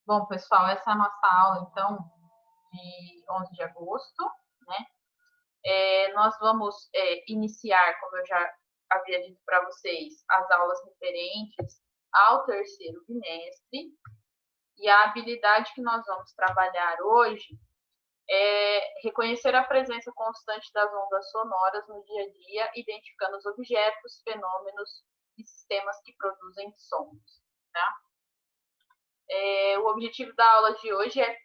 Bom, pessoal, essa é a nossa aula, então, de 11 de agosto, né? Nós vamos iniciar, como eu já havia dito para vocês, as aulas referentes ao terceiro bimestre. E a habilidade que nós vamos trabalhar hoje é reconhecer a presença constante das ondas sonoras no dia a dia, identificando os objetos, fenômenos e sistemas que produzem sons, tá? O objetivo da aula de hoje é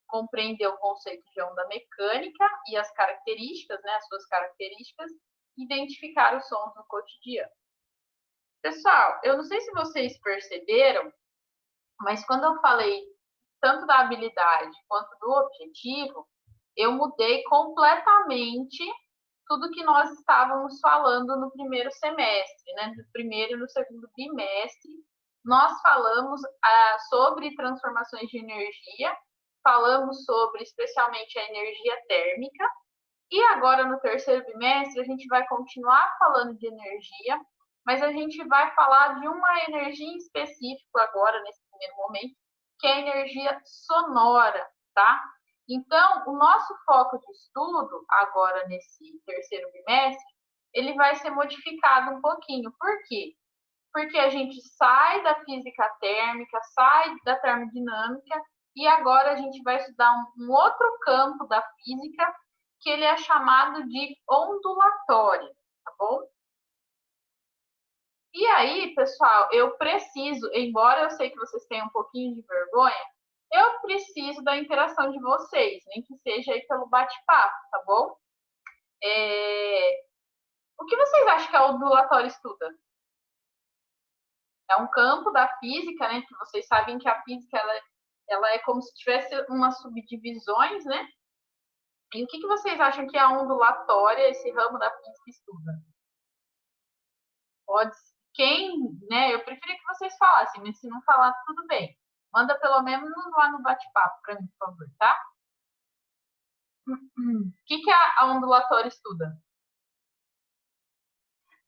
compreender o conceito de onda mecânica e as características, né, as suas características, identificar os sons no cotidiano. Pessoal, eu não sei se vocês perceberam, mas quando eu falei tanto da habilidade quanto do objetivo, eu mudei completamente tudo que nós estávamos falando no primeiro semestre, né, no primeiro e no segundo bimestre. Nós falamos sobre transformações de energia, falamos sobre especialmente a energia térmica, e agora no terceiro bimestre a gente vai continuar falando de energia, mas a gente vai falar de uma energia em específico agora, nesse primeiro momento, que é a energia sonora, tá? Então, o nosso foco de estudo agora nesse terceiro bimestre, ele vai ser modificado um pouquinho. Por quê? Porque a gente sai da física térmica, sai da termodinâmica, e agora a gente vai estudar um outro campo da física, que ele é chamado de ondulatória, tá bom? E aí, pessoal, eu preciso, embora eu sei que vocês tenham um pouquinho de vergonha, eu preciso da interação de vocês, nem que seja aí pelo bate-papo, tá bom? O que vocês acham que a ondulatória estuda? É um campo da física, né? Que vocês sabem que a física ela é como se tivesse umas subdivisões, né? E o que vocês acham que é a ondulatória, esse ramo da física estuda? Pode, né? Eu preferia que vocês falassem, mas se não falar, tudo bem. Manda pelo menos lá no bate-papo para mim, por favor, tá? O que a ondulatória estuda?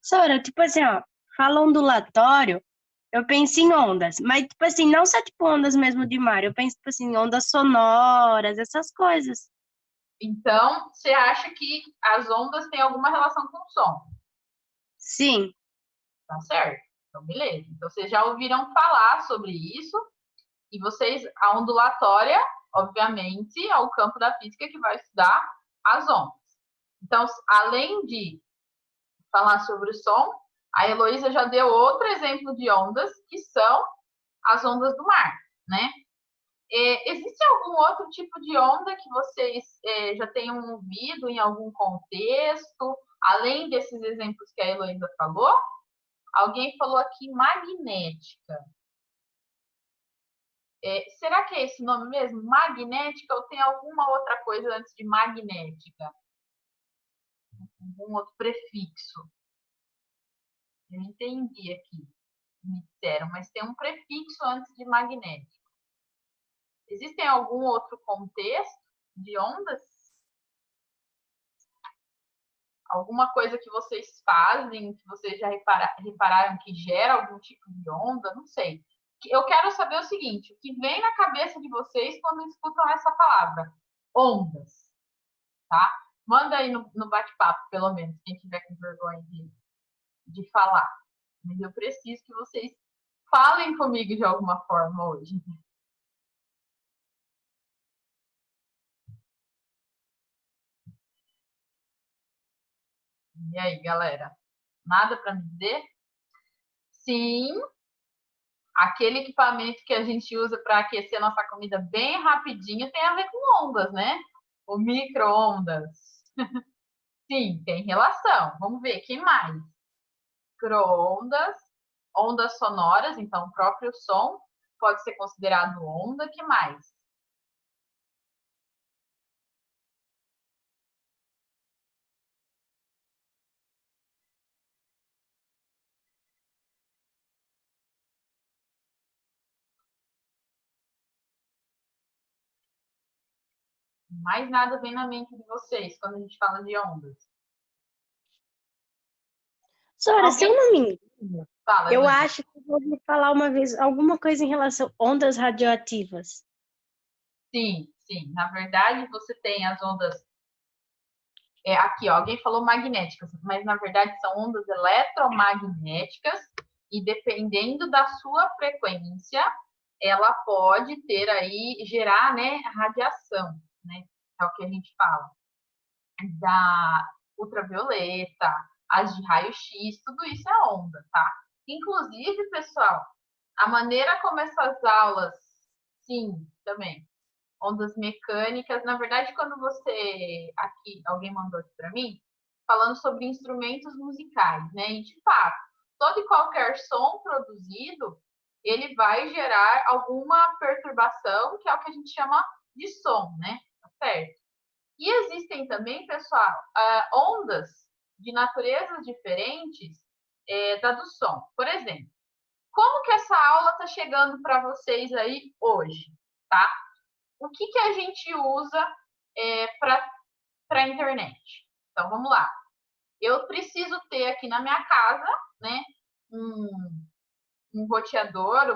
Sora, tipo assim, ó, fala ondulatório, eu penso em ondas, mas, tipo assim, não só, tipo, ondas mesmo de mar, eu penso, tipo assim, ondas sonoras, essas coisas. Então, você acha que as ondas têm alguma relação com o som? Sim. Tá certo. Então, beleza. Então, vocês já ouviram falar sobre isso, e vocês, a ondulatória, obviamente, é o campo da física que vai estudar as ondas. Então, além de falar sobre o som, a Heloísa já deu outro exemplo de ondas, que são as ondas do mar, né? Existe algum outro tipo de onda que vocês já tenham ouvido em algum contexto, além desses exemplos que a Heloísa falou? Alguém falou aqui magnética. Será que é esse nome mesmo? Magnética ou tem alguma outra coisa antes de magnética? Algum outro prefixo? Eu entendi aqui, me disseram, mas tem um prefixo antes de magnético. Existem algum outro contexto de ondas? Alguma coisa que vocês fazem, que vocês já repararam que gera algum tipo de onda? Não sei. Eu quero saber o seguinte, o que vem na cabeça de vocês quando escutam essa palavra? Ondas, tá? Manda aí no bate-papo, pelo menos, quem tiver com vergonha de falar. Mas eu preciso que vocês falem comigo de alguma forma hoje. E aí, galera? Nada para me dizer? Sim, aquele equipamento que a gente usa para aquecer nossa comida bem rapidinho tem a ver com ondas, né? O micro-ondas. Sim, tem relação. Vamos ver, que mais? Micro-ondas, ondas sonoras, então o próprio som pode ser considerado onda. Que mais? Mais nada vem na mente de vocês quando a gente fala de ondas. Sora, se eu não me engano, Fala, eu Helena. acho que eu ouvi falar uma vez alguma coisa em relação a ondas radioativas. Sim, sim. Na verdade, você tem as ondas. Aqui, ó, alguém falou magnéticas, mas na verdade são ondas eletromagnéticas e dependendo da sua frequência, ela pode ter aí, gerar, né, radiação, né? É o que a gente fala. Da ultravioleta, as de raio-x, tudo isso é onda, tá? Inclusive, pessoal, a maneira como essas aulas, sim, também, ondas mecânicas, na verdade, quando você, aqui, alguém mandou aqui para mim, falando sobre instrumentos musicais, né? E, de fato, todo e qualquer som produzido, ele vai gerar alguma perturbação, que é o que a gente chama de som, né? Tá certo? E existem também, pessoal, ondas de naturezas diferentes da do som. Por exemplo, como que essa aula está chegando para vocês aí hoje, tá? O que, que a gente usa para a internet? Então, vamos lá. Eu preciso ter aqui na minha casa, né, um roteador,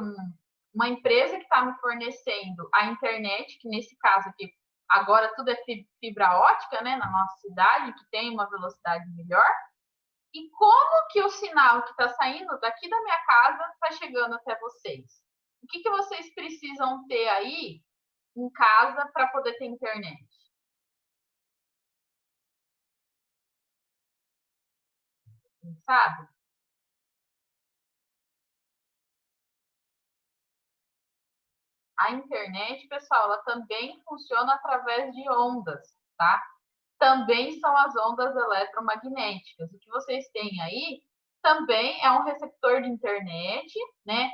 uma empresa que está me fornecendo a internet, que nesse caso aqui, agora tudo é fibra ótica, né, na nossa cidade, que tem uma velocidade melhor. E como que o sinal que está saindo daqui da minha casa está chegando até vocês? O que, que vocês precisam ter aí em casa para poder ter internet? Sabe? A internet, pessoal, ela também funciona através de ondas, tá? Também são as ondas eletromagnéticas. O que vocês têm aí também é um receptor de internet, né?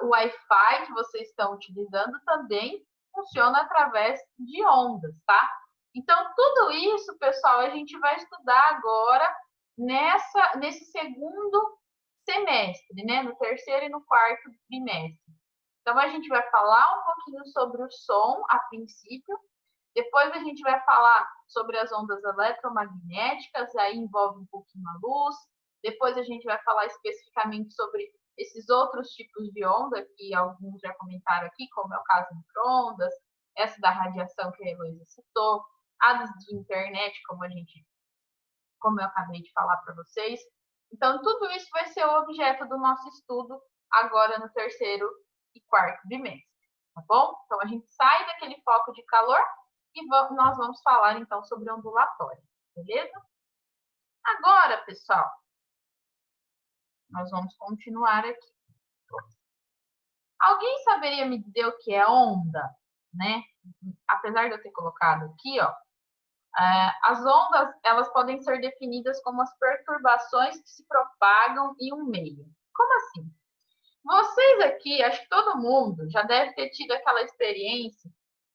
O Wi-Fi que vocês estão utilizando também funciona através de ondas, tá? Então, tudo isso, pessoal, a gente vai estudar agora nesse segundo semestre, né? No terceiro e no quarto bimestre. Então, a gente vai falar um pouquinho sobre o som a princípio, depois a gente vai falar sobre as ondas eletromagnéticas, aí envolve um pouquinho a luz. Depois a gente vai falar especificamente sobre esses outros tipos de onda, que alguns já comentaram aqui, como é o caso do microondas, essa da radiação que a Heloísa citou, as de internet, como eu acabei de falar para vocês. Então, tudo isso vai ser o objeto do nosso estudo agora no terceiro e quarto bimestre, tá bom? Então, a gente sai daquele foco de calor e nós vamos falar, então, sobre ondulatório, beleza? Agora, pessoal, nós vamos continuar aqui. Alguém saberia me dizer o que é onda, né? Apesar de eu ter colocado aqui, ó, as ondas, elas podem ser definidas como as perturbações que se propagam em um meio. Como assim? Vocês aqui, acho que todo mundo já deve ter tido aquela experiência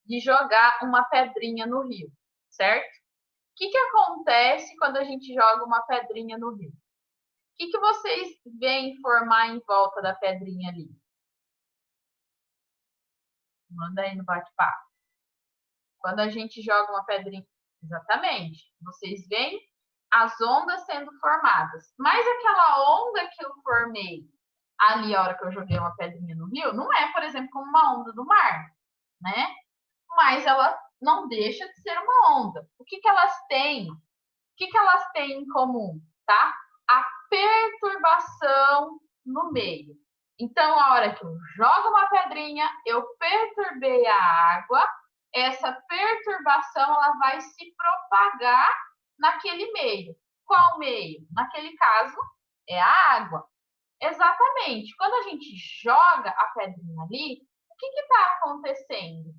de jogar uma pedrinha no rio, certo? O que acontece quando a gente joga uma pedrinha no rio? O que vocês veem formar em volta da pedrinha ali? Manda aí no bate-papo. Quando a gente joga uma pedrinha. Exatamente. Vocês veem as ondas sendo formadas. Mas aquela onda que eu formei ali, a hora que eu joguei uma pedrinha no rio, não é, por exemplo, como uma onda do mar, né? Mas ela não deixa de ser uma onda. O que elas têm? O que elas têm em comum, tá? A perturbação no meio. Então, a hora que eu jogo uma pedrinha, eu perturbei a água, essa perturbação ela vai se propagar naquele meio. Qual meio? Naquele caso, é a água. Exatamente. Quando a gente joga a pedrinha ali, o que está acontecendo?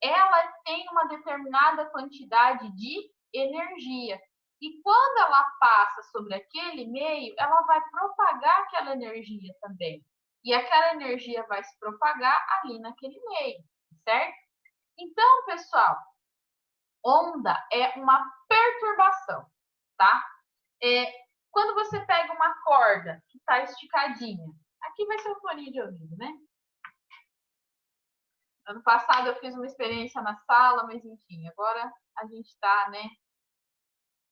Ela tem uma determinada quantidade de energia. E quando ela passa sobre aquele meio, ela vai propagar aquela energia também. E aquela energia vai se propagar ali naquele meio, certo? Então, pessoal, onda é uma perturbação, tá? Quando você pega uma corda que está esticadinha, aqui vai ser o fone de ouvido, né? Ano passado eu fiz uma experiência na sala, mas enfim, agora a gente está, né,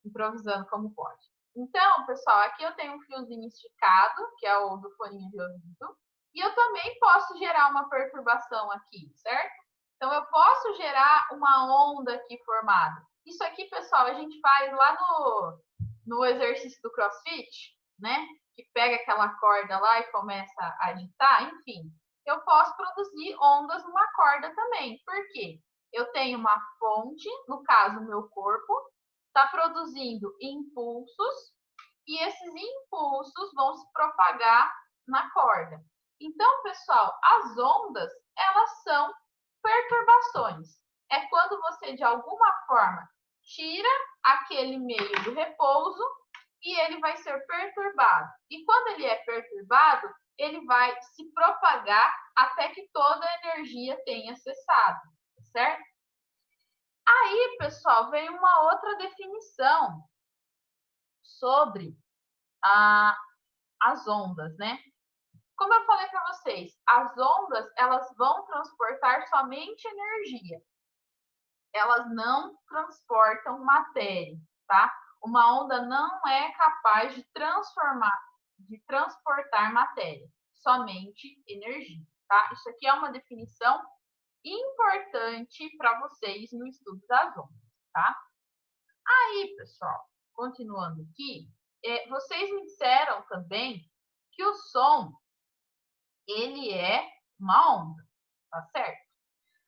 improvisando como pode. Então, pessoal, aqui eu tenho um fiozinho esticado, que é o do fone de ouvido, e eu também posso gerar uma perturbação aqui, certo? Então, eu posso gerar uma onda aqui formada. Isso aqui, pessoal, a gente faz lá no exercício do CrossFit, né? Que pega aquela corda lá e começa a agitar, enfim. Eu posso produzir ondas numa corda também. Por quê? Eu tenho uma fonte, no caso, o meu corpo, está produzindo impulsos e esses impulsos vão se propagar na corda. Então, pessoal, as ondas, elas são perturbações. É quando você, de alguma forma, tira aquele meio do repouso e ele vai ser perturbado. E quando ele é perturbado, ele vai se propagar até que toda a energia tenha cessado, certo? Aí, pessoal, vem uma outra definição sobre as ondas, né? Como eu falei para vocês, as ondas, elas vão transportar somente energia. Elas não transportam matéria, tá? Uma onda não é capaz de transportar matéria, somente energia, tá? Isso aqui é uma definição importante para vocês no estudo das ondas, tá? Aí, pessoal, continuando aqui, vocês me disseram também que o som, ele é uma onda, tá certo?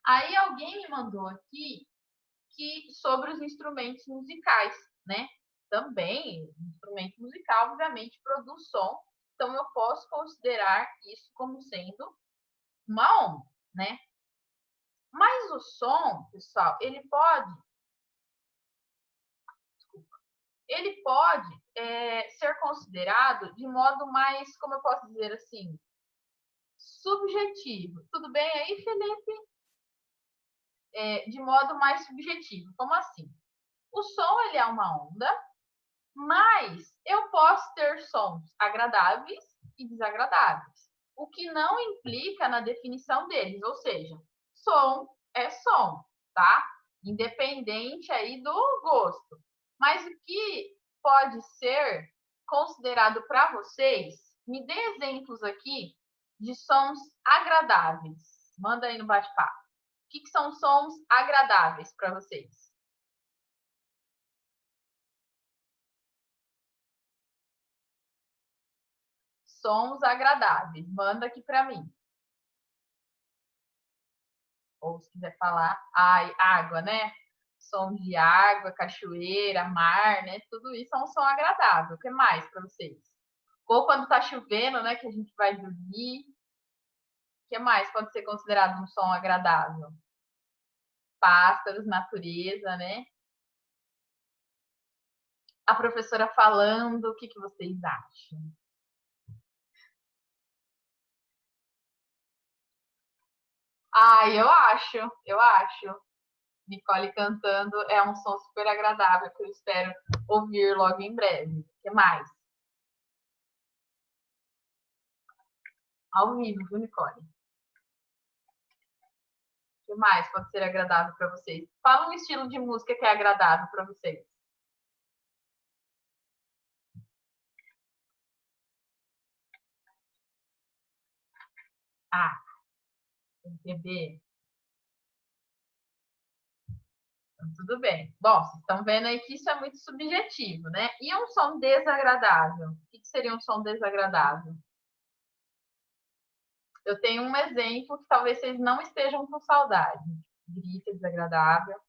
Aí alguém me mandou aqui sobre os instrumentos musicais, né? Também, o instrumento musical, obviamente, produz som, então eu posso considerar isso como sendo uma onda, né? Mas o som, pessoal, ele pode ser considerado de modo mais, como eu posso dizer assim, subjetivo. Tudo bem aí, Felipe? De modo mais subjetivo. Como assim? O som, ele é uma onda, mas eu posso ter sons agradáveis e desagradáveis, o que não implica na definição deles, ou seja, som é som, tá? Independente aí do gosto. Mas o que pode ser considerado para vocês, me dê exemplos aqui de sons agradáveis. Manda aí no bate-papo. O que são sons agradáveis para vocês? Sons agradáveis. Manda aqui para mim. Ou se quiser falar, água, né? Som de água, cachoeira, mar, né? Tudo isso é um som agradável. O que mais para vocês? Ou quando tá chovendo, né? Que a gente vai dormir. O que mais pode ser considerado um som agradável? Pássaros, natureza, né? A professora falando, o que vocês acham? Eu acho. Nicole cantando é um som super agradável que eu espero ouvir logo em breve. O que mais? Ao vivo, viu, Nicole? O que mais pode ser agradável para vocês? Fala um estilo de música que é agradável para vocês. Ah, MPB. Então, tudo bem. Bom, vocês estão vendo aí que isso é muito subjetivo, né? E um som desagradável? O que seria um som desagradável? Eu tenho um exemplo que talvez vocês não estejam com saudade. Grita desagradável.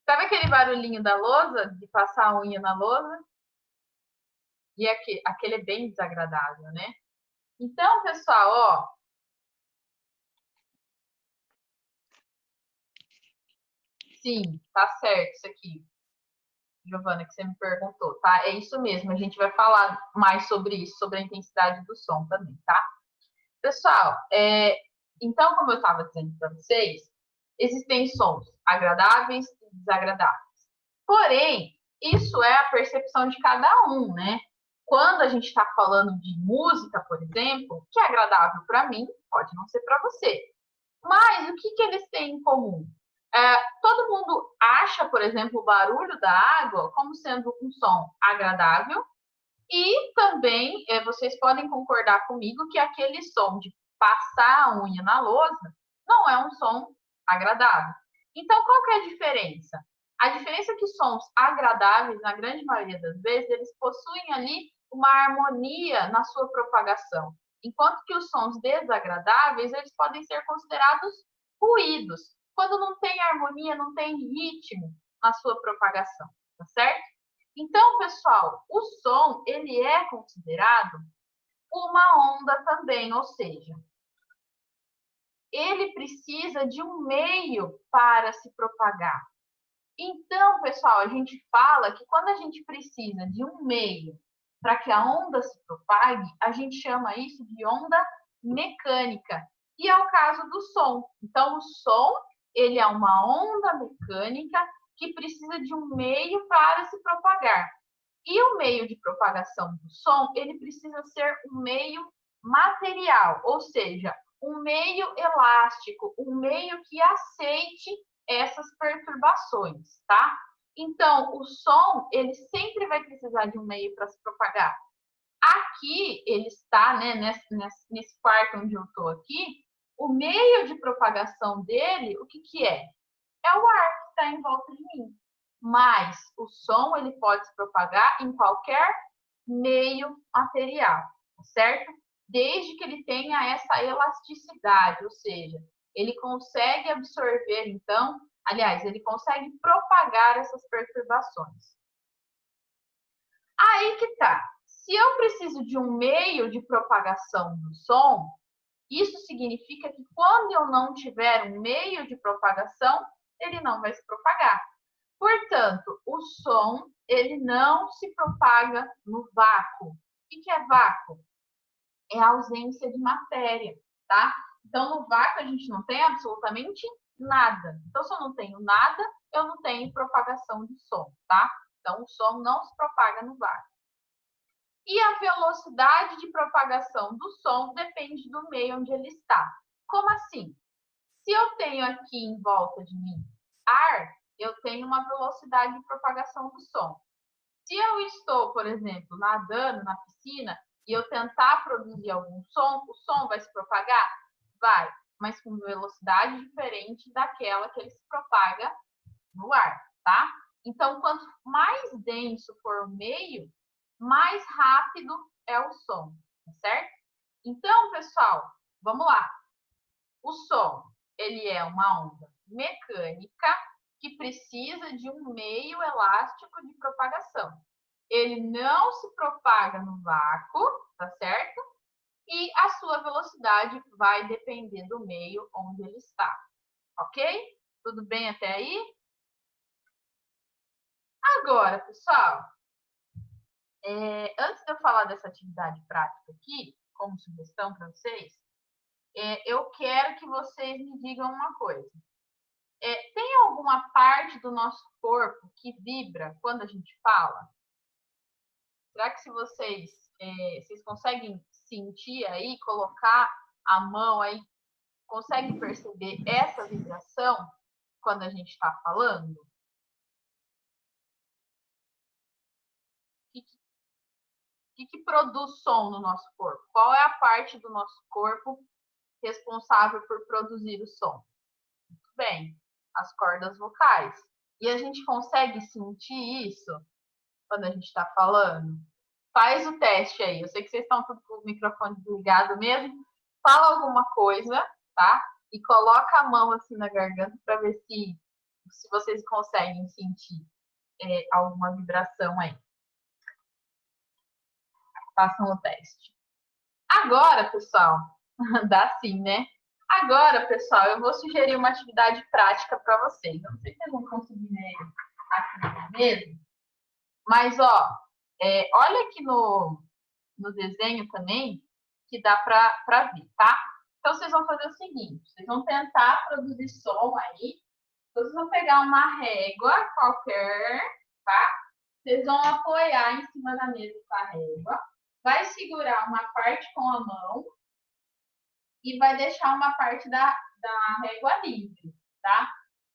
Sabe aquele barulhinho da lousa, de passar a unha na lousa? E aquele é bem desagradável, né? Então, pessoal, ó. Sim, tá certo isso aqui, Giovana, que você me perguntou, tá? É isso mesmo, a gente vai falar mais sobre isso, sobre a intensidade do som também, tá? Pessoal, então, como eu estava dizendo para vocês, existem sons agradáveis e desagradáveis. Porém, isso é a percepção de cada um, né? Quando a gente está falando de música, por exemplo, que é agradável para mim, pode não ser para você. Mas o que eles têm em comum? Todo mundo acha, por exemplo, o barulho da água como sendo um som agradável e também vocês podem concordar comigo que aquele som de passar a unha na lousa não é um som agradável. Então, qual que é a diferença? A diferença é que sons agradáveis, na grande maioria das vezes, eles possuem ali uma harmonia na sua propagação, enquanto que os sons desagradáveis, eles podem ser considerados ruídos, quando não tem harmonia, não tem ritmo na sua propagação, tá certo? Então, pessoal, o som, ele é considerado uma onda também, ou seja, ele precisa de um meio para se propagar. Então, pessoal, a gente fala que quando a gente precisa de um meio para que a onda se propague, a gente chama isso de onda mecânica. E é o caso do som. Então, o som, ele é uma onda mecânica que precisa de um meio para se propagar. E o meio de propagação do som, ele precisa ser um meio material, ou seja, um meio elástico, um meio que aceite essas perturbações, tá? Então, o som, ele sempre vai precisar de um meio para se propagar. Aqui, ele está, né, nesse quarto onde eu estou aqui, o meio de propagação dele, o que que é? É o ar que está em volta de mim. Mas o som, ele pode se propagar em qualquer meio material, certo? Desde que ele tenha essa elasticidade, ou seja, ele consegue absorver, então, aliás, ele consegue propagar essas perturbações. Aí que tá. Se eu preciso de um meio de propagação do som, isso significa que quando eu não tiver um meio de propagação, ele não vai se propagar. Portanto, o som, ele não se propaga no vácuo. O que é vácuo? É a ausência de matéria, tá? Então, no vácuo, a gente não tem absolutamente nada. Então, se eu não tenho nada, eu não tenho propagação de som, tá? Então, o som não se propaga no vácuo. E a velocidade de propagação do som depende do meio onde ele está. Como assim? Se eu tenho aqui em volta de mim ar, eu tenho uma velocidade de propagação do som. Se eu estou, por exemplo, nadando na piscina e eu tentar produzir algum som, o som vai se propagar? Vai, mas com velocidade diferente daquela que ele se propaga no ar, tá? Então, quanto mais denso for o meio, mais rápido é o som, certo? Então, pessoal, vamos lá. O som, ele é uma onda mecânica que precisa de um meio elástico de propagação. Ele não se propaga no vácuo, tá certo? E a sua velocidade vai depender do meio onde ele está, ok? Tudo bem até aí? Agora, pessoal, antes de eu falar dessa atividade prática aqui, como sugestão para vocês, eu quero que vocês me digam uma coisa. Tem alguma parte do nosso corpo que vibra quando a gente fala? Será que se vocês conseguem sentir aí, colocar a mão aí, conseguem perceber essa vibração quando a gente está falando? O que produz som no nosso corpo? Qual é a parte do nosso corpo responsável por produzir o som? Muito bem, as cordas vocais. E a gente consegue sentir isso quando a gente está falando? Faz o teste aí. Eu sei que vocês estão tudo com o microfone desligado mesmo. Fala alguma coisa, tá? E coloca a mão assim na garganta para ver se vocês conseguem sentir alguma vibração aí. Façam o teste. Agora, pessoal, dá sim, né? Agora, pessoal, eu vou sugerir uma atividade prática para vocês. Não sei se vocês vão conseguir ver aqui mesmo, mas, ó, olha aqui no desenho também, que dá para ver, tá? Então, vocês vão fazer o seguinte, vocês vão tentar produzir som aí, vocês vão pegar uma régua qualquer, tá? Vocês vão apoiar em cima da mesa com a régua, vai segurar uma parte com a mão e vai deixar uma parte da régua livre, tá?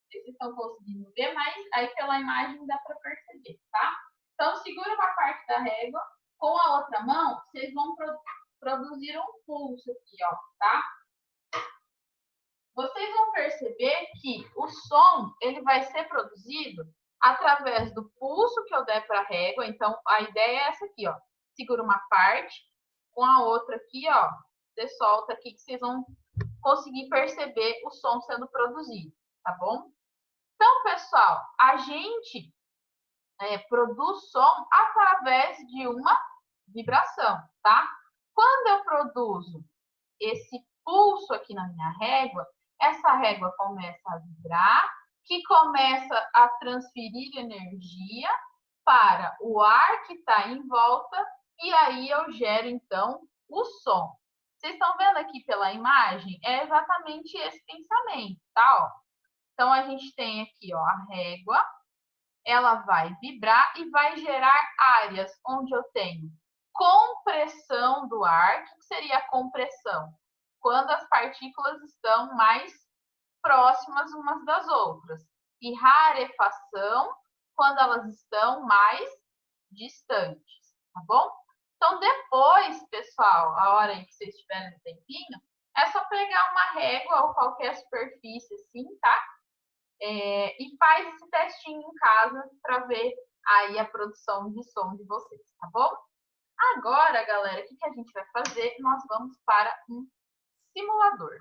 Vocês estão conseguindo ver, mas aí pela imagem dá para perceber, tá? Então, segura uma parte da régua, com a outra mão, vocês vão produzir um pulso aqui, ó, tá? vocês vão perceber que o som ele vai ser produzido através do pulso que eu der para a régua. Então, a ideia é essa aqui, ó. Segura uma parte, com a outra aqui, ó. Você solta aqui que vocês vão conseguir perceber o som sendo produzido, tá bom? Então, pessoal, a gente produz som através de uma vibração, tá? Quando eu produzo esse pulso aqui na minha régua, essa régua começa a vibrar, que começa a transferir energia para o ar que está em volta, e aí eu gero, então, o som. Vocês estão vendo aqui pela imagem? É exatamente esse pensamento, tá? Ó. Então, a gente tem aqui, ó, a régua, ela vai vibrar e vai gerar áreas onde eu tenho compressão do ar. O que seria a compressão? Quando as partículas estão mais próximas umas das outras. E rarefação, quando elas estão mais distantes, tá bom? Então, depois, pessoal, a hora em que vocês tiverem um tempinho, é só pegar uma régua ou qualquer superfície assim, tá? E faz esse testinho em casa para ver aí a produção de som de vocês, tá bom? Agora, galera, o que a gente vai fazer? Nós vamos para um simulador.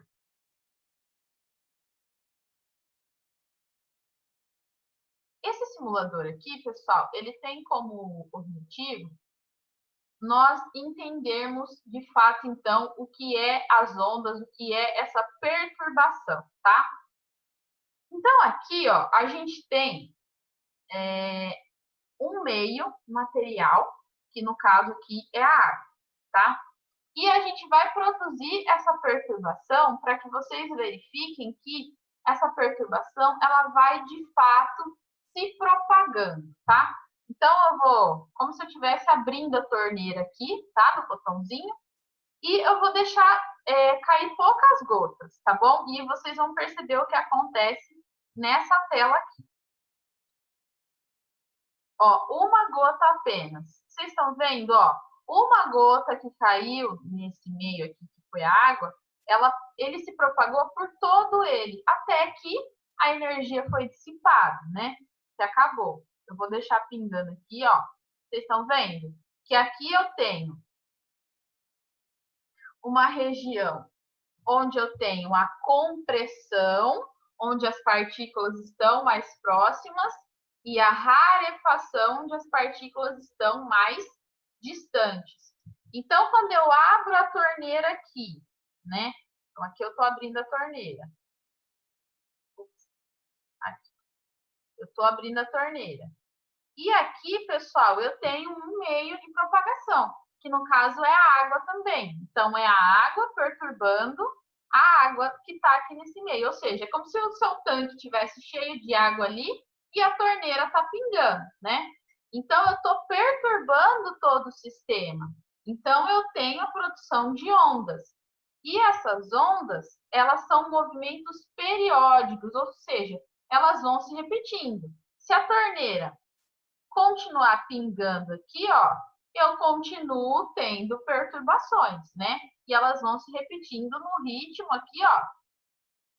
Esse simulador aqui, pessoal, ele tem como objetivo nós entendermos de fato, então, o que é as ondas, o que é essa perturbação, tá? Então, aqui, ó, a gente tem um meio material, que no caso aqui é a água, tá? E a gente vai produzir essa perturbação para que vocês verifiquem que essa perturbação, ela vai de fato se propagando, tá? Então, eu vou, como se eu estivesse abrindo a torneira aqui, tá? No botãozinho. E eu vou deixar cair poucas gotas, tá bom? E vocês vão perceber o que acontece nessa tela aqui. Ó, uma gota apenas. Vocês estão vendo, ó? Uma gota que caiu nesse meio aqui, que foi a água, ele se propagou por todo ele, até que a energia foi dissipada, né? Que acabou. Eu vou deixar pingando aqui, ó. Vocês estão vendo? Que aqui eu tenho uma região onde eu tenho a compressão, onde as partículas estão mais próximas, e a rarefação, onde as partículas estão mais distantes. Então, quando eu abro a torneira aqui, né? Então, aqui eu estou abrindo a torneira. Aqui. Eu estou abrindo a torneira. E aqui, pessoal, eu tenho um meio de propagação, que no caso é a água também. Então, é a água perturbando a água que está aqui nesse meio. Ou seja, é como se o seu tanque estivesse cheio de água ali e a torneira está pingando, né? Então, eu estou perturbando todo o sistema. Então, eu tenho a produção de ondas. E essas ondas, elas são movimentos periódicos, ou seja, elas vão se repetindo. Se a torneira continuar pingando aqui, ó, eu continuo tendo perturbações, né? E elas vão se repetindo no ritmo aqui, ó,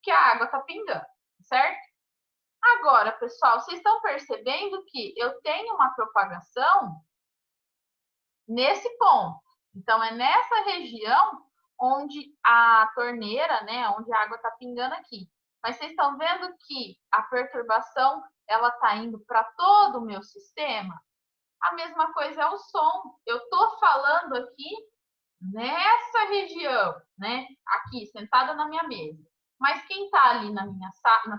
que a água tá pingando, certo? Agora, pessoal, vocês estão percebendo que eu tenho uma propagação nesse ponto. Então, é nessa região onde a torneira, né, onde a água tá pingando aqui. Mas vocês estão vendo que a perturbação, ela tá indo para todo o meu sistema? A mesma coisa é o som. Eu estou falando aqui nessa região, né? Aqui, sentada na minha mesa. Mas quem está ali na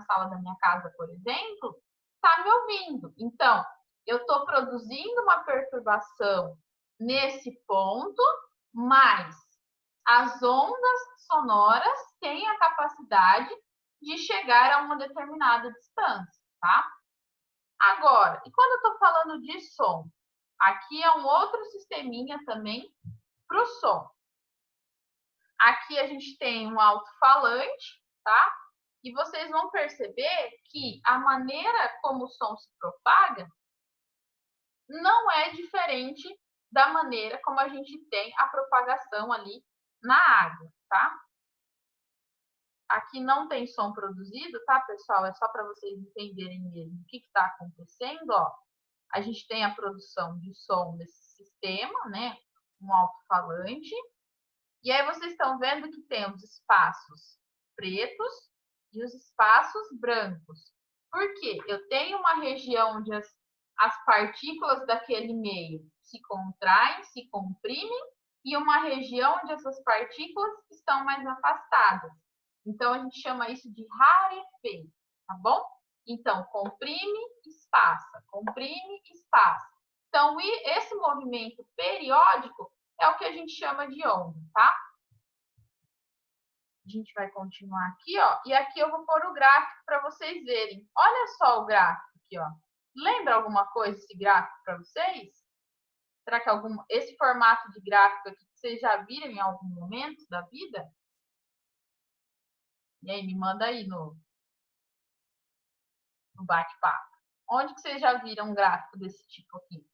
sala da minha casa, por exemplo, está me ouvindo. Então, eu estou produzindo uma perturbação nesse ponto, mas as ondas sonoras têm a capacidade de chegar a uma determinada distância, tá? Agora, e quando eu estou falando de som? Aqui é um outro sisteminha também para o som. Aqui a gente tem um alto-falante, tá? E vocês vão perceber que a maneira como o som se propaga não é diferente da maneira como a gente tem a propagação ali na água, tá? Aqui não tem som produzido, tá, pessoal? É só para vocês entenderem mesmo o que está acontecendo, ó. A gente tem a produção de som nesse sistema, né? Um alto-falante. E aí vocês estão vendo que tem os espaços pretos e os espaços brancos. Por quê? Eu tenho uma região onde as partículas daquele meio se contraem, se comprimem, e uma região onde essas partículas estão mais afastadas. Então, a gente chama isso de rarefeito, tá bom? Então, comprime, espaça, comprime, espaça. Então, esse movimento periódico é o que a gente chama de onda, tá? A gente vai continuar aqui, ó. E aqui eu vou pôr o gráfico para vocês verem. Olha só o gráfico aqui, ó. Lembra alguma coisa esse gráfico para vocês? Será que esse formato de gráfico aqui vocês já viram em algum momento da vida? E aí, me manda aí no bate-papo. Onde que vocês já viram um gráfico desse tipo aqui?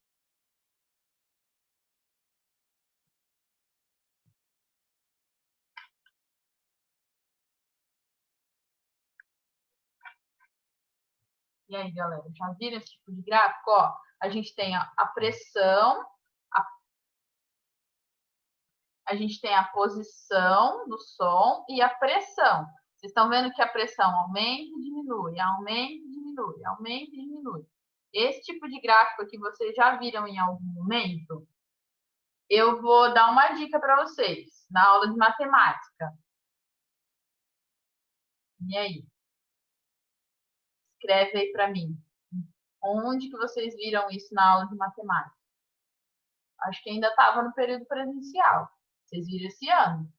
E aí, galera, já viram esse tipo de gráfico? Ó, a gente tem a pressão, a gente tem a posição do som e a pressão. Vocês estão vendo que a pressão aumenta e diminui, aumenta e diminui, aumenta e diminui. Esse tipo de gráfico aqui vocês já viram em algum momento? Eu vou dar uma dica para vocês na aula de matemática. E aí? Escreve aí para mim. Onde que vocês viram isso na aula de matemática? Acho que ainda estava no período presencial. Vocês viram esse ano?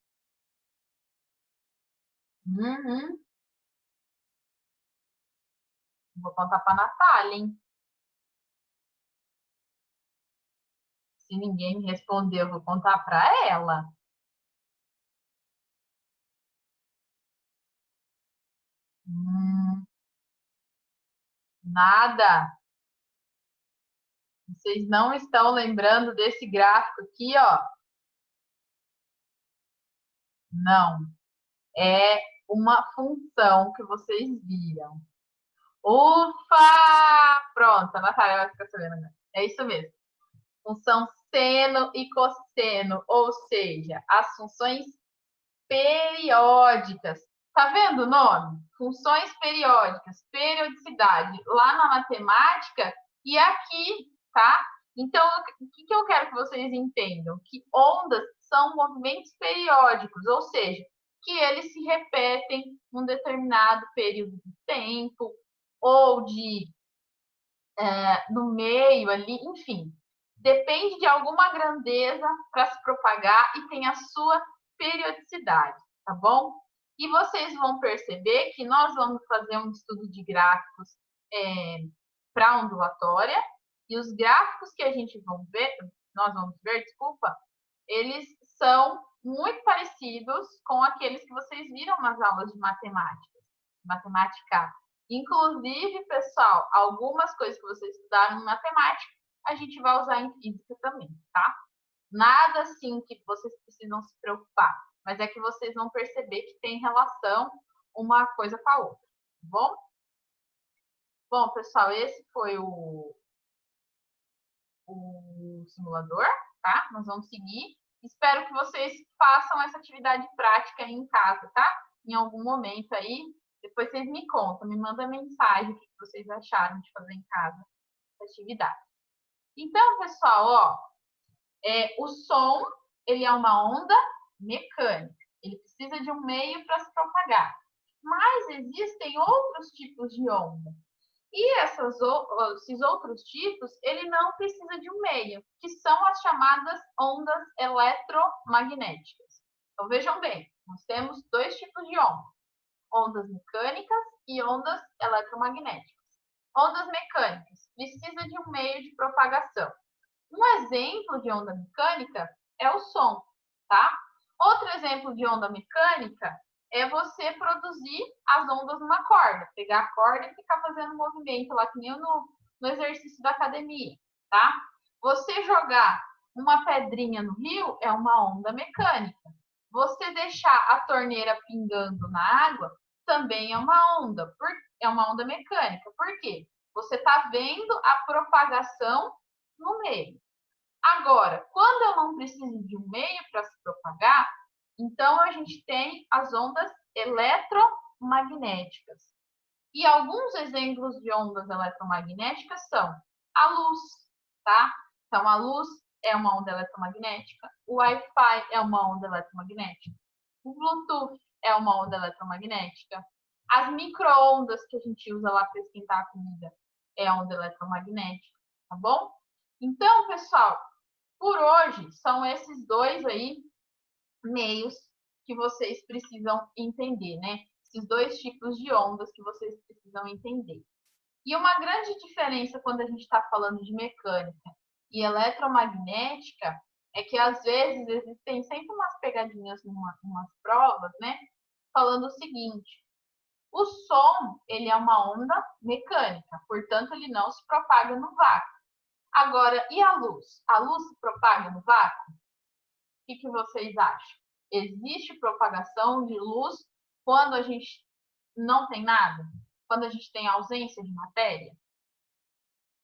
Uhum. Vou contar para a Natália, hein? Se ninguém me responder, eu vou contar para ela. Nada. Vocês não estão lembrando desse gráfico aqui, ó? Não. É uma função que vocês viram. Ufa! Pronto, a Natália vai ficar sabendo. É isso mesmo. Função seno e cosseno, ou seja, as funções periódicas. Tá vendo o nome? Funções periódicas, periodicidade, lá na matemática e aqui, tá? Então, o que eu quero que vocês entendam? Que ondas são movimentos periódicos, ou seja, que eles se repetem num determinado período de tempo ou no meio ali, enfim. Depende de alguma grandeza para se propagar e tem a sua periodicidade, tá bom? E vocês vão perceber que nós vamos fazer um estudo de gráficos para ondulatória, e os gráficos que nós vamos ver, desculpa, eles são muito parecidos com aqueles que vocês viram nas aulas de matemática. Inclusive, pessoal, algumas coisas que vocês estudaram em matemática, a gente vai usar em física também, tá? Nada assim que vocês precisam se preocupar, mas é que vocês vão perceber que tem relação uma coisa com a outra, tá bom? Bom, pessoal, esse foi o simulador, tá? Nós vamos seguir. Espero que vocês façam essa atividade prática aí em casa, tá? Em algum momento aí. Depois vocês me contam, me mandam mensagem o que vocês acharam de fazer em casa essa atividade. Então, pessoal, ó, o som, ele é uma onda mecânica. Ele precisa de um meio para se propagar. Mas existem outros tipos de onda. E esses outros tipos, ele não precisa de um meio, que são as chamadas ondas eletromagnéticas. Então, vejam bem, nós temos dois tipos de ondas mecânicas e ondas eletromagnéticas. Ondas mecânicas precisa de um meio de propagação. Um exemplo de onda mecânica é o som, tá? Outro exemplo de onda mecânica é você produzir as ondas numa corda. Pegar a corda e ficar fazendo movimento lá, que nem no exercício da academia, tá? Você jogar uma pedrinha no rio é uma onda mecânica. Você deixar a torneira pingando na água, também é uma onda. É uma onda mecânica. Por quê? Você está vendo a propagação no meio. Agora, quando eu não preciso de um meio para se propagar, então a gente tem as ondas eletromagnéticas. E alguns exemplos de ondas eletromagnéticas são a luz, tá? Então, a luz é uma onda eletromagnética, o Wi-Fi é uma onda eletromagnética, o Bluetooth é uma onda eletromagnética, as micro-ondas que a gente usa lá para esquentar a comida é onda eletromagnética, tá bom? Então, pessoal, por hoje são esses dois aí meios que vocês precisam entender, né? Esses dois tipos de ondas que vocês precisam entender. E uma grande diferença quando a gente está falando de mecânica e eletromagnética é que às vezes existem sempre umas pegadinhas umas provas, né? Falando o seguinte: o som ele é uma onda mecânica, portanto ele não se propaga no vácuo. Agora, e a luz? A luz se propaga no vácuo? O que vocês acham? Existe propagação de luz quando a gente não tem nada? Quando a gente tem ausência de matéria?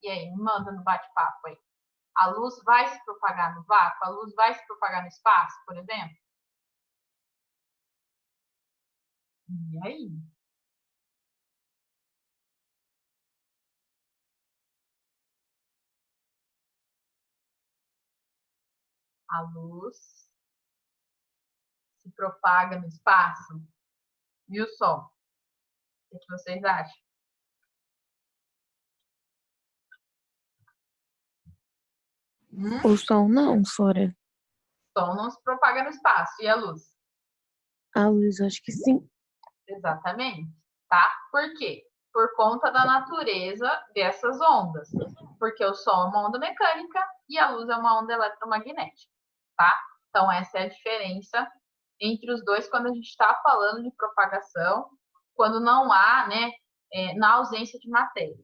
E aí, me manda no bate-papo aí. A luz vai se propagar no vácuo? A luz vai se propagar no espaço, por exemplo? E aí? A luz se propaga no espaço? E o som? O que vocês acham? O som não, Flora. O som não se propaga no espaço. E a luz? A luz, acho que sim. Exatamente, tá? Por quê? Por conta da natureza dessas ondas. Porque o som é uma onda mecânica e a luz é uma onda eletromagnética, tá? Então, essa é a diferença entre os dois quando a gente está falando de propagação, quando não há, né, na ausência de matéria.